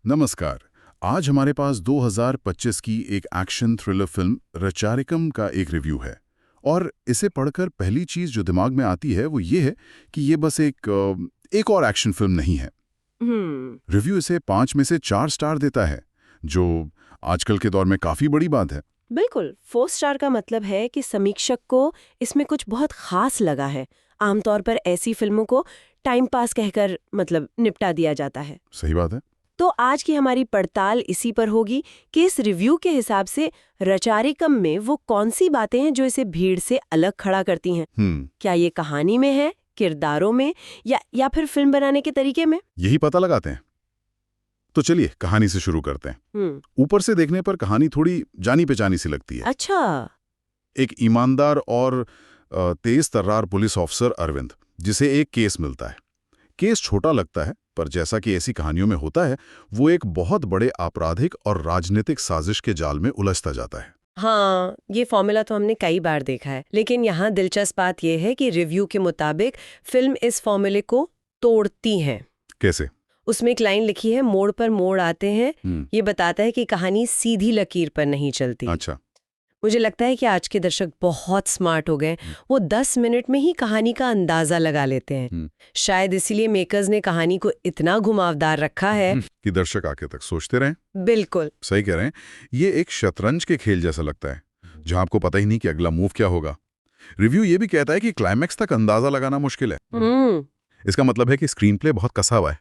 नमस्कार। आज हमारे पास 2025 की एक एक्शन थ्रिलर फिल्म रचारिकम का एक रिव्यू है। और इसे पढ़कर पहली चीज जो दिमाग में आती है वो ये है कि ये बस एक और एक्शन फिल्म नहीं है। हम्म। रिव्यू इसे 5 में से 4 स्टार देता है, जो आजकल के दौर में काफी बड़ी बात है। बिल्कुल, 4 स्टार का मतलब है कि समीक्षक को इसमें कुछ बहुत खास लगा है। आमतौर पर ऐसी फिल्मों को टाइम पास कहकर निपटा दिया जाता है। सही बात है। तो आज की हमारी पड़ताल इसी पर होगी कि इस रिव्यू के हिसाब से रचारिकम में वो कौन सी बातें हैं जो इसे भीड़ से अलग खड़ा करती हैं। क्या ये कहानी में है, किरदारों में, या फिर फिल्म बनाने के तरीके में? यही पता लगाते हैं। तो चलिए कहानी से शुरू करते हैं। ऊपर से देखने पर कहानी थोड़ी जानी पहचानी सी लगती है। अच्छा। एक ईमानदार और तेज तर्रार पुलिस ऑफिसर अरविंद, जिसे एक केस मिलता है। केस छोटा लगता है, पर जैसा कि ऐसी कहानियों में होता है, वो एक बहुत बड़े आपराधिक और राजनीतिक साजिश के जाल में उलझता जाता है। हाँ, ये फॉर्मूला तो हमने कई बार देखा है, लेकिन यहाँ दिलचस्प बात यह है कि रिव्यू के मुताबिक फिल्म इस फॉर्मूले को तोड़ती है। कैसे? उसमें एक लाइन लिखी है, मोड़ पर मोड़ आते हैं। ये बताता है कि कहानी सीधी लकीर पर नहीं चलती। अच्छा। मुझे लगता है कि आज के दर्शक बहुत स्मार्ट हो गए। वो 10 मिनट में ही कहानी का अंदाजा लगा लेते हैं। शायद इसीलिए मेकर्स ने कहानी को इतना घुमावदार रखा है कि दर्शक आगे तक सोचते रहें। बिल्कुल सही कह रहे हैं। ये एक शतरंज के खेल जैसा लगता है, जहां आपको पता ही नहीं कि अगला मूव क्या होगा। रिव्यू ये भी कहता है कि क्लाइमैक्स तक अंदाजा लगाना मुश्किल है। इसका मतलब है कि स्क्रीन प्ले बहुत कसा हुआ है।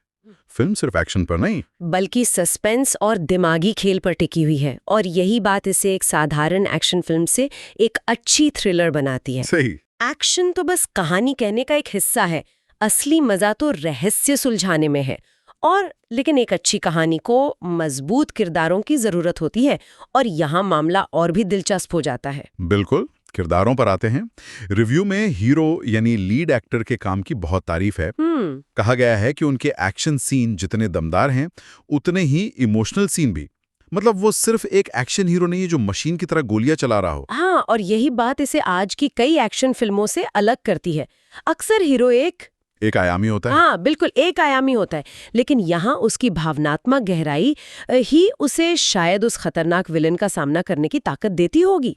फिल्म सिर्फ एक्शन पर नहीं, बल्कि सस्पेंस और दिमागी खेल पर टिकी हुई है, और यही बात इसे एक साधारण एक्शन फिल्म से एक अच्छी थ्रिलर बनाती है। सही। एक्शन तो बस कहानी कहने का एक हिस्सा है, असली मजा तो रहस्य सुलझाने में है। और लेकिन एक अच्छी कहानी को मजबूत किरदारों की जरूरत होती है, और यहाँ मामला और भी दिलचस्प हो जाता है। बिल्कुल। किरदारों पर आते हैं। रिव्यू में हीरो यानी लीड एक्टर के काम की बहुत तारीफ है। कहा गया है कि उनके एक्शन सीन जितने दमदार हैं, उतने ही इमोशनल सीन भी। मतलब वो सिर्फ एक एक्शन हीरो नहीं है जो मशीन की तरह गोलियां चला रहा हो। हाँ, और यही बात इसे आज की कई एक्शन फिल्मों से अलग करती है। अक्सर हीरो एक आयामी होता है। हाँ, बिल्कुल एक आयामी होता है, लेकिन यहाँ उसकी भावनात्मक गहराई ही उसे शायद उस खतरनाक विलन का सामना करने की ताकत देती होगी।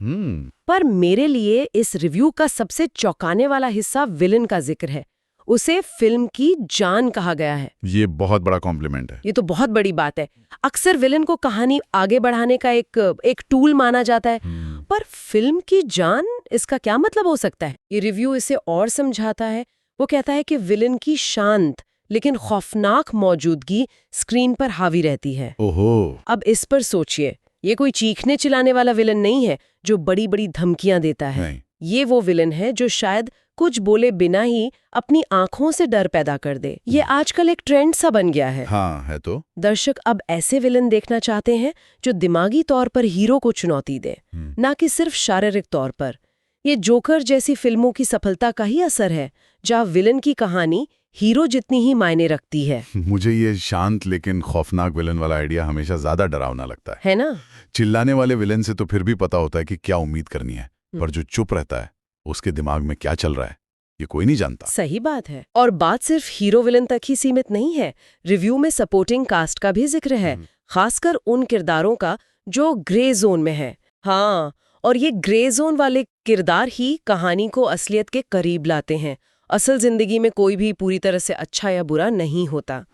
पर मेरे लिए इस रिव्यू का सबसे चौंकाने वाला हिस्सा विलन का जिक्र है। उसे फिल्म की जान कहा गया है। ये बहुत बड़ा कॉम्प्लीमेंट है। ये तो बहुत बड़ी बात है। अक्सर विलन को कहानी आगे बढ़ाने का एक टूल माना जाता है, पर फिल्म की जान, इसका क्या मतलब हो सकता है? ये रिव्यू इसे और समझाता है। वो कहता है कि विलन की शांत लेकिन खौफनाक मौजूदगी स्क्रीन पर हावी रहती है। ओहो। अब इस पर सोचिए, ये कोई चीखने चिल्लाने वाला विलन नहीं है जो बड़ी बड़ी धमकियां देता है। नहीं। ये वो विलन है जो शायद कुछ बोले बिना ही अपनी आंखों से डर पैदा कर दे। ये आजकल एक ट्रेंड सा बन गया है। हाँ, है तो। दर्शक अब ऐसे विलन देखना चाहते हैं जो दिमागी तौर पर हीरो को चुनौती दे, ना कि सिर्फ शारीरिक तौर पर। ये जोकर जैसी फिल्मों की सफलता का ही असर है, जहाँ विलन की कहानी हीरो जितनी ही मायने रखती है। मुझे ये शांत लेकिन खौफनाक विलन वाला आइडिया हमेशा ज्यादा डरावना लगता है ना? चिल्लाने वाले विलन से तो फिर भी पता होता है कि क्या उम्मीद करनी है, पर जो चुप रहता है उसके दिमाग में क्या चल रहा है ये कोई नहीं जानता। सही बात है। और बात सिर्फ हीरो विलन तक ही सीमित नहीं है। रिव्यू में सपोर्टिंग कास्ट का भी जिक्र है, खासकर उन किरदारों का जो ग्रे जोन में है। हाँ, और ये ग्रे जोन वाले किरदार ही कहानी को असलियत के करीब लाते हैं। असल जिंदगी में कोई भी पूरी तरह से अच्छा या बुरा नहीं होता।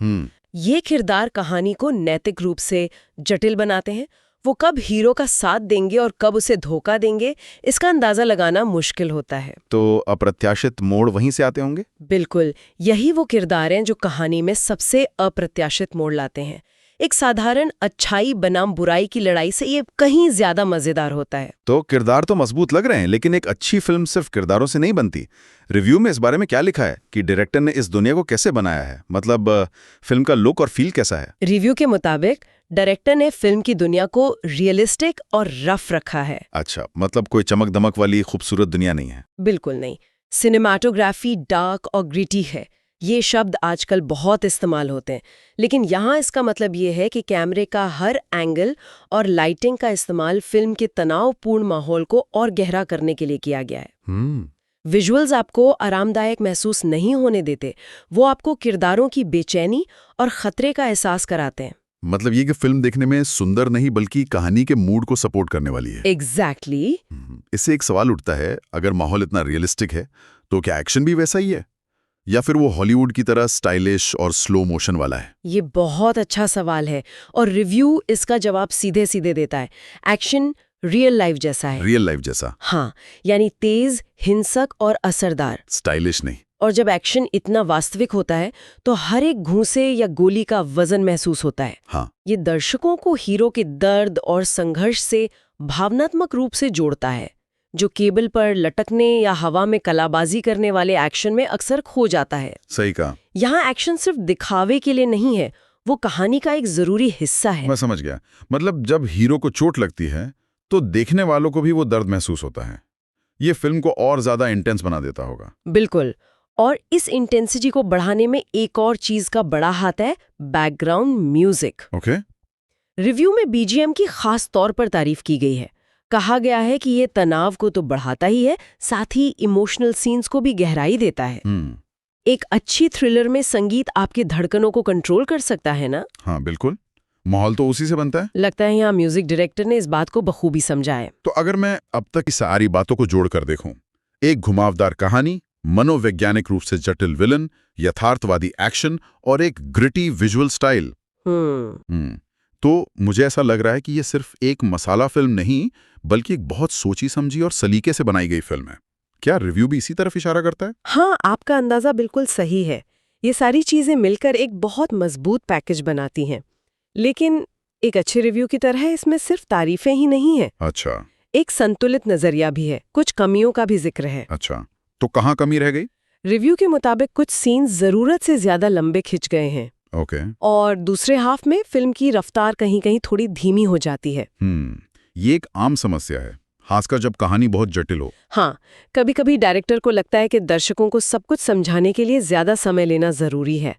ये किरदार कहानी को नैतिक रूप से जटिल बनाते हैं। वो कब हीरो का साथ देंगे और कब उसे धोखा देंगे, इसका अंदाजा लगाना मुश्किल होता है। तो अप्रत्याशित मोड़ वहीं से आते होंगे? बिल्कुल, यही वो किरदार हैं जो कहानी में सबसे अप्रत्याशित मोड़ लाते हैं। एक साधारण अच्छाई बनाम बुराई की लड़ाई से ये कहीं ज्यादा मजेदार होता है। तो किरदार तो मजबूत लग रहे हैं, लेकिन एक अच्छी फिल्म सिर्फ किरदारों से नहीं बनती। रिव्यू में इस बारे में क्या लिखा है कि डायरेक्टर ने इस दुनिया को कैसे बनाया है? मतलब फिल्म का लुक और फील कैसा है? रिव्यू के मुताबिक डायरेक्टर ने फिल्म की दुनिया को रियलिस्टिक और रफ रखा है। अच्छा, मतलब कोई चमक दमक वाली खूबसूरत दुनिया नहीं है? बिल्कुल नहीं। सिनेमाटोग्राफी डार्क और ग्रिटी है। ये शब्द आजकल बहुत इस्तेमाल होते हैं, लेकिन यहाँ इसका मतलब ये है कि कैमरे का हर एंगल और लाइटिंग का इस्तेमाल फिल्म के तनावपूर्ण माहौल को और गहरा करने के लिए किया गया है। विजुअल्स आपको आरामदायक महसूस नहीं होने देते, वो आपको किरदारों की बेचैनी और खतरे का एहसास कराते हैं। मतलब ये कि फिल्म देखने में सुंदर नहीं बल्कि कहानी के मूड को सपोर्ट करने वाली है। एग्जैक्टली। इससे एक सवाल उठता है, अगर माहौल इतना रियलिस्टिक है तो क्या एक्शन भी वैसा ही है या फिर वो हॉलीवुड की तरह स्टाइलिश और स्लो मोशन वाला है? ये बहुत अच्छा सवाल है और रिव्यू इसका जवाब सीधे सीधे देता है। एक्शन रियल लाइफ जैसा है। रियल लाइफ जैसा? हाँ, यानी तेज, हिंसक और असरदार। स्टाइलिश नहीं। और जब एक्शन इतना वास्तविक होता है तो हर एक घूंसे या गोली का वजन महसूस होता है। हाँ। ये दर्शकों को हीरो के दर्द और संघर्ष से भावनात्मक रूप से जोड़ता है, जो केबल पर लटकने या हवा में कलाबाजी करने वाले एक्शन में अक्सर खो जाता है। सही कहा। यहाँ एक्शन सिर्फ दिखावे के लिए नहीं है, वो कहानी का एक जरूरी हिस्सा है। मैं समझ गया। मतलब जब हीरो को चोट लगती है तो देखने वालों को भी वो दर्द महसूस होता है। ये फिल्म को और ज्यादा इंटेंस बना देता होगा। बिल्कुल। और इस इंटेंसिटी को बढ़ाने में एक और चीज का बड़ा हाथ है, बैकग्राउंड म्यूजिक। ओके। रिव्यू में बीजीएम की खास तौर पर तारीफ की गई है। कहा गया है कि ये तनाव को तो बढ़ाता ही है, साथ ही इमोशनल सीन्स को भी गहराई देता है। एक अच्छी थ्रिलर में संगीत आपकी धड़कनों को कंट्रोल कर सकता है ना? हाँ बिल्कुल, माहौल तो उसी से बनता है। लगता है यहाँ म्यूजिक डायरेक्टर ने इस बात को बखूबी समझा है। तो अगर मैं अब तक की सारी बातों को जोड़कर देखूं, एक घुमावदार कहानी, मनोवैज्ञानिक रूप से जटिल विलन, यथार्थवादी एक्शन और एक ग्रिटी विजुअल स्टाइल, तो मुझे ऐसा लग रहा है कि ये सिर्फ एक मसाला फिल्म नहीं बल्कि एक बहुत सोची समझी और सलीके से बनाई गई फिल्म है। क्या रिव्यू भी इसी तरफ इशारा करता है? हाँ, आपका अंदाजा बिल्कुल सही है। ये सारी चीजें मिलकर एक बहुत मजबूत पैकेज बनाती हैं। लेकिन एक अच्छे रिव्यू की तरह इसमें सिर्फ तारीफें ही नहीं है। अच्छा। एक संतुलित नजरिया भी है, कुछ कमियों का भी जिक्र है। अच्छा, तो कहाँ कमी रह गई? रिव्यू के मुताबिक कुछ सीन्स जरूरत से ज्यादा लंबे खिंच गए हैं। ओके। और दूसरे हाफ में फिल्म की रफ्तार कहीं कहीं थोड़ी धीमी हो जाती है। ये एक आम समस्या है, खासकर जब कहानी बहुत जटिल हो। हाँ, कभी कभी डायरेक्टर को लगता है कि दर्शकों को सब कुछ समझाने के लिए ज्यादा समय लेना जरूरी है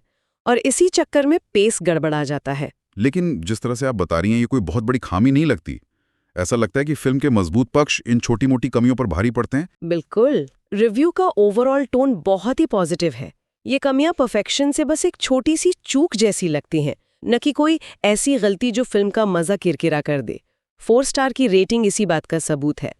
और इसी चक्कर में पेस गड़बड़ा जाता है। लेकिन जिस तरह से आप बता रही हैं, ये कोई बहुत बड़ी खामी नहीं लगती। ऐसा लगता है कि फिल्म के मजबूत पक्ष इन छोटी मोटी कमियों पर भारी पड़ते हैं। बिल्कुल, रिव्यू का ओवरऑल टोन बहुत ही पॉजिटिव है। ये कमियां परफेक्शन से बस एक छोटी सी चूक जैसी लगती हैं, न कि कोई ऐसी गलती जो फिल्म का मजा किरकिरा कर दे। 4 स्टार की रेटिंग इसी बात का सबूत है।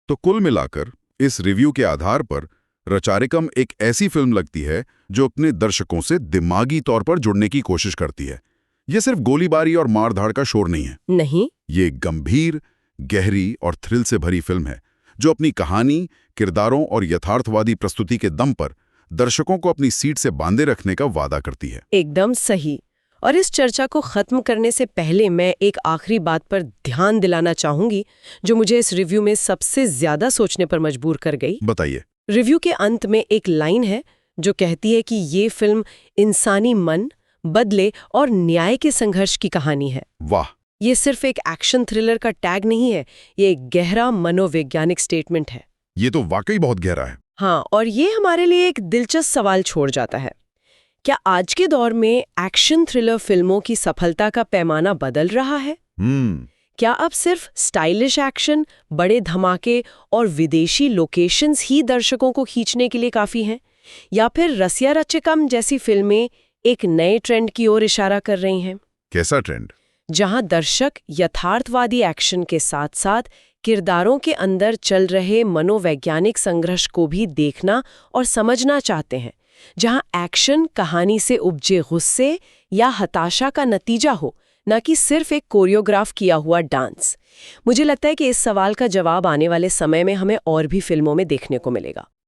तो कुल मिलाकर इस रिव्यू के आधार पर रचारिकम एक ऐसी फिल्म लगती है जो अपने दर्शकों से दिमागी तौर पर जुड़ने की कोशिश करती है। ये सिर्फ गोलीबारी और मारधाड़ का शोर नहीं है। नहीं, ये एक गंभीर, गहरी और थ्रिल से भरी फिल्म है जो अपनी कहानी, किरदारों और यथार्थवादी प्रस्तुति के दम पर दर्शकों को अपनी सीट से बांधे रखने का वादा करती है। एकदम सही। और इस चर्चा को खत्म करने से पहले मैं एक आखिरी बात पर ध्यान दिलाना चाहूंगी जो मुझे इस रिव्यू में सबसे ज्यादा सोचने पर मजबूर कर गई। बताइए। रिव्यू के अंत में एक लाइन है जो कहती है कि ये फिल्म इंसानी मन, बदले और न्याय के संघर्ष की कहानी है। वाह! ये सिर्फ एक एक्शन थ्रिलर का टैग नहीं है, ये एक गहरा मनोवैज्ञानिक स्टेटमेंट है। ये तो वाकई बहुत गहरा है। हाँ, और ये हमारे लिए एक दिलचस्प सवाल छोड़ जाता है। क्या आज के दौर में एक्शन थ्रिलर फिल्मों की सफलता का पैमाना बदल रहा है? क्या अब सिर्फ स्टाइलिश एक्शन, बड़े धमाके और विदेशी लोकेशंस ही दर्शकों को खींचने के लिए काफी हैं? या फिर रसिया रचिकम जैसी फिल्में एक नए ट्रेंड की ओर इशारा कर रही हैं? कैसा ट्रेंड? जहां दर्शक यथार्थवादी एक्शन के साथ साथ किरदारों के अंदर चल रहे मनोवैज्ञानिक संघर्ष को भी देखना और समझना चाहते हैं, जहां एक्शन कहानी से उपजे गुस्से या हताशा का नतीजा हो, न कि सिर्फ एक कोरियोग्राफ किया हुआ डांस। मुझे लगता है कि इस सवाल का जवाब आने वाले समय में हमें और भी फिल्मों में देखने को मिलेगा।